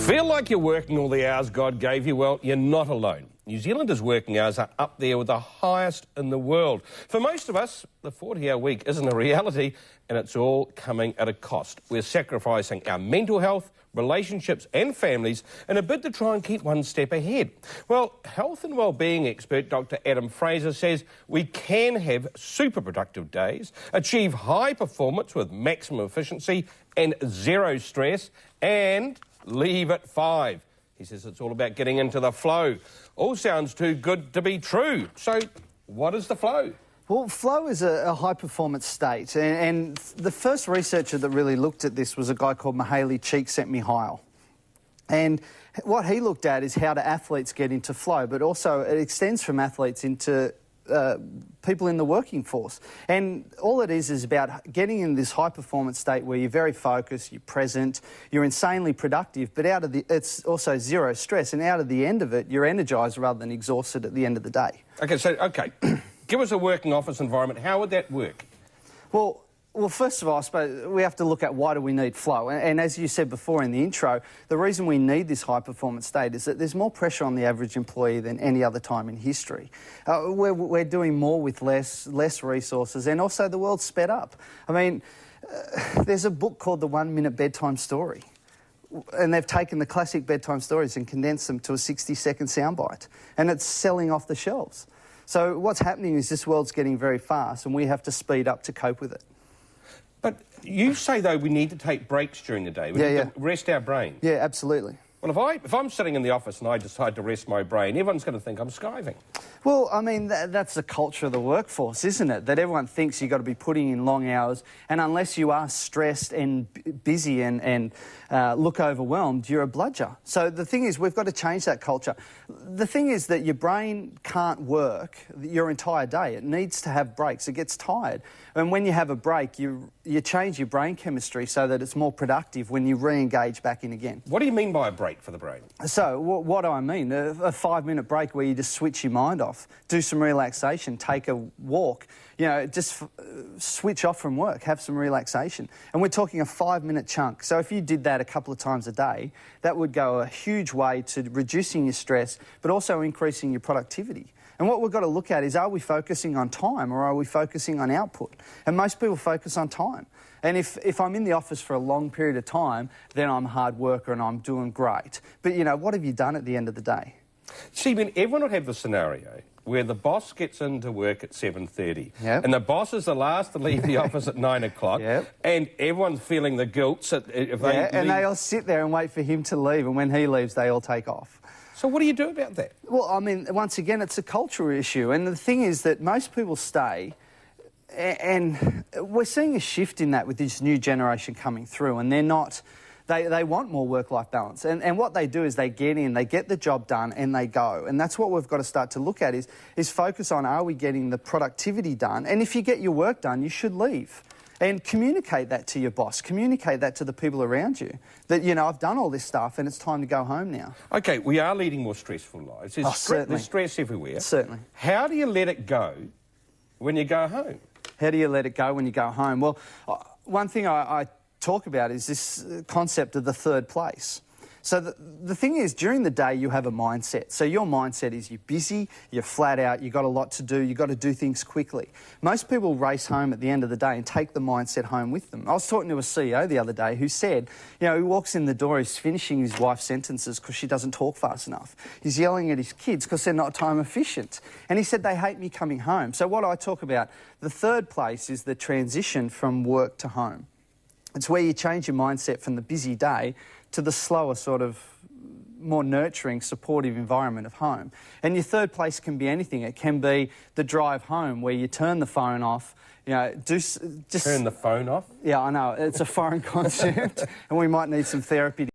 Feel like you're working all the hours God gave you? Well, you're not alone. New Zealanders' working hours are up there with the highest in the world. For most of us, the 40-hour week isn't a reality, and it's all coming at a cost. We're sacrificing our mental health, relationships and families in a bid to try and keep one step ahead. Well, health and wellbeing expert Dr. Adam Fraser says we can have super productive days, achieve high performance with maximum efficiency and zero stress, and leave at 5. He says it's all about getting into the flow. All sounds too good to be true. So what is the flow? Well, flow is a high-performance state, and the first researcher that really looked at this was a guy called Mihaly Csikszentmihalyi. And what he looked at is how do athletes get into flow, but also it extends from athletes into people in the working force. And all it is about getting in this high-performance state where you're very focused, you're present, you're insanely productive, but it's also zero stress, and out of the end of it, you're energised rather than exhausted at the end of the day. OK. Give us a working office environment. How would that work? Well, first of all, I suppose we have to look at why do we need flow. And as you said before in the intro, the reason we need this high-performance state is that there's more pressure on the average employee than any other time in history. We're doing more with less resources, and also the world's sped up. I mean, there's a book called The 1 Minute Bedtime Story, and they've taken the classic bedtime stories and condensed them to a 60-second soundbite, and it's selling off the shelves. So what's happening is this world's getting very fast, and we have to speed up to cope with it. But you say, though, we need to take breaks during the day. We need to rest our brain. Yeah, absolutely. Well, if I'm sitting in the office and I decide to rest my brain, everyone's going to think I'm skiving. Well, I mean, that's the culture of the workforce, isn't it? That everyone thinks you've got to be putting in long hours, and unless you are stressed and busy and look overwhelmed, you're a bludger. So the thing is, we've got to change that culture. The thing is that your brain can't work your entire day. It needs to have breaks. It gets tired. And when you have a break, you change your brain chemistry so that it's more productive when you re-engage back in again. What do you mean by a break for the brain? So, what do I mean? A 5-minute break where you just switch your mind off, do some relaxation, take a walk, you know, just switch off from work, have some relaxation. And we're talking a 5-minute chunk. So if you did that a couple of times a day, that would go a huge way to reducing your stress, but also increasing your productivity. And what we've got to look at is, are we focusing on time or are we focusing on output? And most people focus on time. And if I'm in the office for a long period of time, then I'm a hard worker and I'm doing great. But, you know, what have you done at the end of the day? See, I mean, everyone would have the scenario where the boss gets into work at 7:30 and the boss is the last to leave the office at 9 o'clock and everyone's feeling the guilt if they leave. And they all sit there and wait for him to leave, and when he leaves, they all take off. So what do you do about that? Well, I mean, once again, it's a cultural issue, and the thing is that most people stay, and we're seeing a shift in that with this new generation coming through, and they're not... They want more work-life balance. And what they do is they get in, they get the job done, and they go. And that's what we've got to start to look at is focus on, are we getting the productivity done? And if you get your work done, you should leave. And communicate that to your boss. Communicate that to the people around you. That, you know, I've done all this stuff and it's time to go home now. OK, we are leading more stressful lives. There's stress everywhere. Certainly. How do you let it go when you go home? How do you let it go when you go home? Well, one thing I talk about is this concept of the third place. So the thing is, during the day you have a mindset. So your mindset is you're busy, you're flat out, you've got a lot to do, you've got to do things quickly. Most people race home at the end of the day and take the mindset home with them. I was talking to a CEO the other day who said, you know, he walks in the door, he's finishing his wife's sentences because she doesn't talk fast enough. He's yelling at his kids because they're not time efficient. And he said, they hate me coming home. So what I talk about, the third place is the transition from work to home. It's where you change your mindset from the busy day to the slower, sort of more nurturing, supportive environment of home. And your third place can be anything. It can be the drive home where you turn the phone off, you know, just... Turn the phone off? Yeah, I know. It's a foreign concept and we might need some therapy